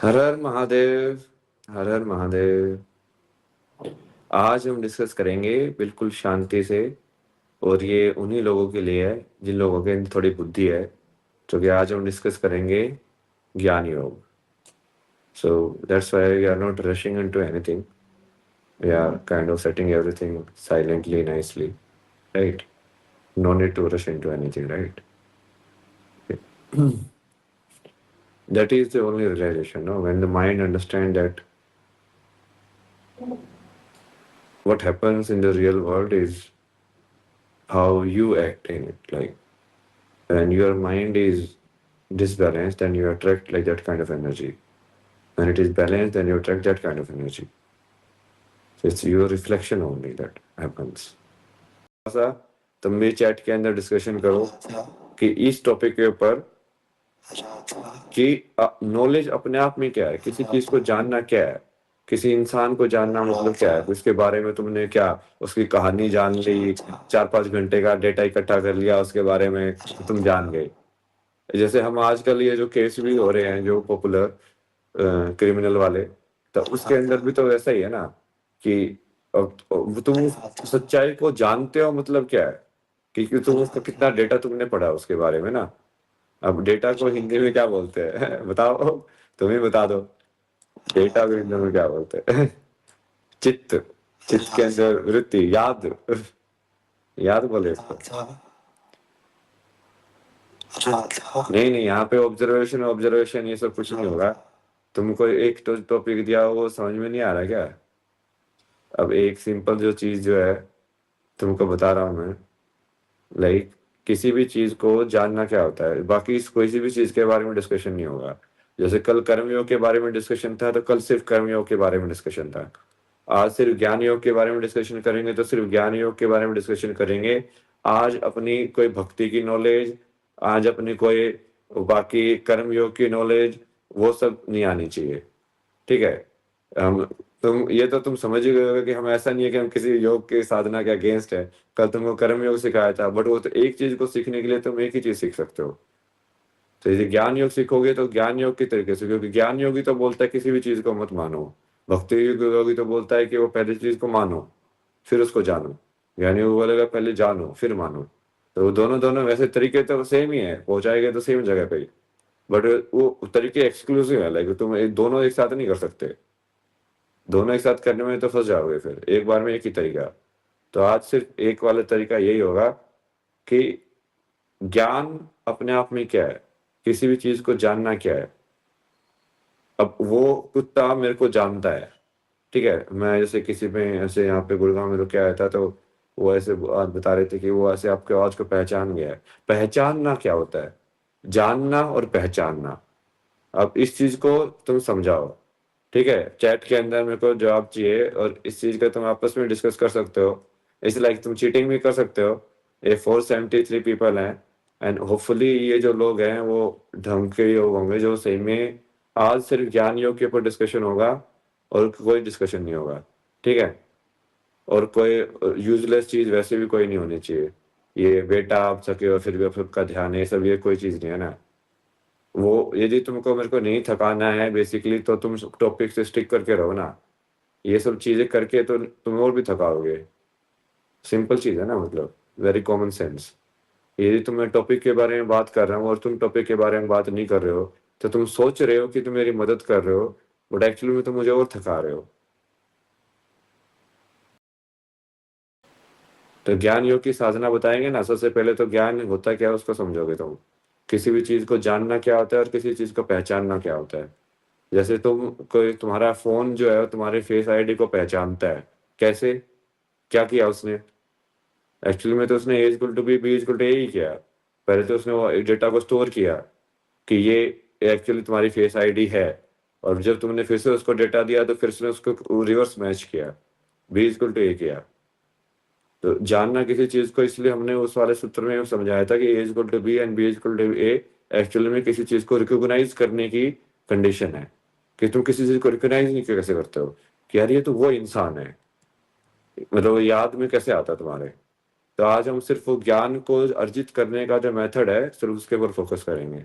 हर हर महादेव, हर हर महादेव। आज हम डिस्कस करेंगे बिल्कुल शांति से, और ये उन्हीं लोगों के लिए है जिन लोगों के अंदर थोड़ी बुद्धि है। तो कि आज हम डिस्कस करेंगे Gyan Yoga. So that's why we are not rushing into anything, we are kind of setting everything silently, nicely, right? No need to rush into anything, right? That is the only realization, no? When the mind understands that what happens in the real world is how you act in it. Like when your mind is disbalanced, then you attract like that kind of energy. When it is balanced, then you attract that kind of energy. So it's your reflection only that happens. सा तुम भी chat के अंदर discussion करो कि इस topic के ऊपर कि नॉलेज अपने आप में क्या है, किसी चीज को जानना क्या है, किसी इंसान को जानना मतलब क्या है, उसके बारे में तुमने क्या उसकी कहानी जान ली, 4-5 घंटे का डेटा इकट्ठा कर लिया उसके बारे में, तो तुम जान गए। जैसे हम आजकल ये जो केस भी हो रहे हैं जो पॉपुलर क्रिमिनल वाले, तो उसके अंदर भी तो वैसा ही है ना कि तुम सच्चाई को जानते हो मतलब क्या है कि तुम उसका कितना डेटा तुमने पढ़ा उसके बारे में ना। अब डेटा को हिंदी में क्या बोलते हैं बताओ, तुम ही बता दो। डेटा को हिंदी में क्या बोलते हैं? चित्त, चित्त के अंदर वृत्ति, याद, याद बोले इसको। नहीं नहीं, यहाँ पे ऑब्जर्वेशन ऑब्जर्वेशन ये सब कुछ नहीं होगा। तुमको एक तो टॉपिक दिया वो समझ में नहीं आ रहा क्या? अब एक सिंपल जो चीज जो है तुमको बता रहा हूँ मैं, लाइक किसी भी चीज को जानना क्या होता है, बाकी किसी भी चीज के बारे में डिस्कशन नहीं होगा। जैसे कल कर्मयोग के बारे में डिस्कशन था, तो कल सिर्फ कर्मयोग के बारे में डिस्कशन था। आज सिर्फ ज्ञान योग के बारे में डिस्कशन करेंगे तो सिर्फ ज्ञान योग के बारे में डिस्कशन करेंगे। आज अपनी कोई भक्ति की नॉलेज, आज अपनी कोई बाकी कर्म योग की नॉलेज, वो सब नहीं आनी चाहिए। ठीक है? हम तुम ये तो तुम समझ ही गए होगे कि हम ऐसा नहीं है कि हम किसी योग के साधना के अगेंस्ट है। कल तुमको कर्म योग सिखाया था, बट वो तो एक चीज को सीखने के लिए तुम एक ही चीज सीख सकते हो। तो यदि ज्ञान योग सीखोगे तो ज्ञान योग के तरीके से, क्योंकि ज्ञान योगी तो बोलता है किसी भी चीज को मत मानो। भक्ति योगी तो बोलता है कि वो पहले चीज को मानो फिर उसको जानो। ज्ञान योगी बोलेगा पहले जानो फिर मानो। तो वो दोनों दोनों वैसे तरीके तो सेम ही है, पहुंचाएंगे तो सेम जगह पे ही, बट वो तरीके एक्सक्लूसिव है। लाइक तुम दोनों एक साथ नहीं कर सकते। दोनों एक साथ करने में तो फंस जाओगे, फिर एक बार में एक ही तरीका। तो आज सिर्फ एक वाला तरीका यही होगा कि ज्ञान अपने आप में क्या है, किसी भी चीज को जानना क्या है। अब वो कुत्ता मेरे को जानता है, ठीक है? मैं जैसे किसी में ऐसे यहाँ पे गुड़गांव में रुक के आया था, तो वो ऐसे आज बता रहे थे कि वो ऐसे आपके आवाज को पहचान गया है। पहचानना क्या होता है? जानना और पहचानना। अब इस चीज को तुम समझाओ, ठीक है? चैट के अंदर मेरे को जवाब चाहिए, और इस चीज का तुम आपस में डिस्कस कर सकते हो। इट्स लाइक तुम चीटिंग भी कर सकते हो। ये 473 पीपल हैं, एंड होपफुली ये जो लोग हैं वो ढंग के लोग होंगे जो सही में आज सिर्फ ज्ञान योग के ऊपर डिस्कशन होगा और कोई डिस्कशन नहीं होगा, ठीक है? और कोई यूजलेस चीज वैसे भी कोई नहीं होनी चाहिए। ये बेटा आप सके और फिर भी आपका ध्यान है, ये सब ये कोई चीज नहीं है ना। वो यदि तुमको मेरे को नहीं थकाना है बेसिकली, तो तुम टॉपिक से स्टिक करके रहो ना। ये सब चीजें करके तो तुम और भी थकाओगे। सिंपल चीज है ना, मतलब वेरी कॉमन सेंस। यदि तुम मैं टॉपिक के बारे में बात कर रहा हूँ और तुम टॉपिक के बारे में बात नहीं कर रहे हो, तो तुम सोच रहे हो कि तुम मेरी मदद कर रहे हो, बट एक्चुअली में तुम मुझे और थका रहे हो। तो ज्ञान योग की साधना बताएंगे ना। सबसे पहले तो ज्ञान होता क्या है उसको समझोगे तुम। किसी भी चीज को जानना क्या होता है और किसी चीज को पहचानना क्या होता है। जैसे तुम कोई तुम्हारा फोन जो है वो तुम्हारे फेस आईडी को पहचानता है। कैसे? क्या किया उसने? एक्चुअली में तो उसने A equal to B equal to A ही किया। पहले तो उसने वो डेटा को स्टोर किया कि ये एक्चुअली तुम्हारी फेस आईडी है, और जब तुमने फिर से उसको डेटा दिया तो फिर से उसको रिवर्स मैच किया, बी इक्वल टू ए किया। तो जानना किसी चीज को, इसलिए हमने उस वाले सूत्र में समझाया था कि A equal to B and B equal to A actually में किसी चीज को रिकॉग्नाइज करने की कंडीशन है। कि तुम किसी चीज को रिकॉग्नाइज नहीं कैसे करते हो कि यार ये तो वो इंसान है, मतलब वो याद में कैसे आता है तुम्हारे। तो आज हम सिर्फ वो ज्ञान को अर्जित करने का जो मेथड है सिर्फ उसके ऊपर फोकस करेंगे।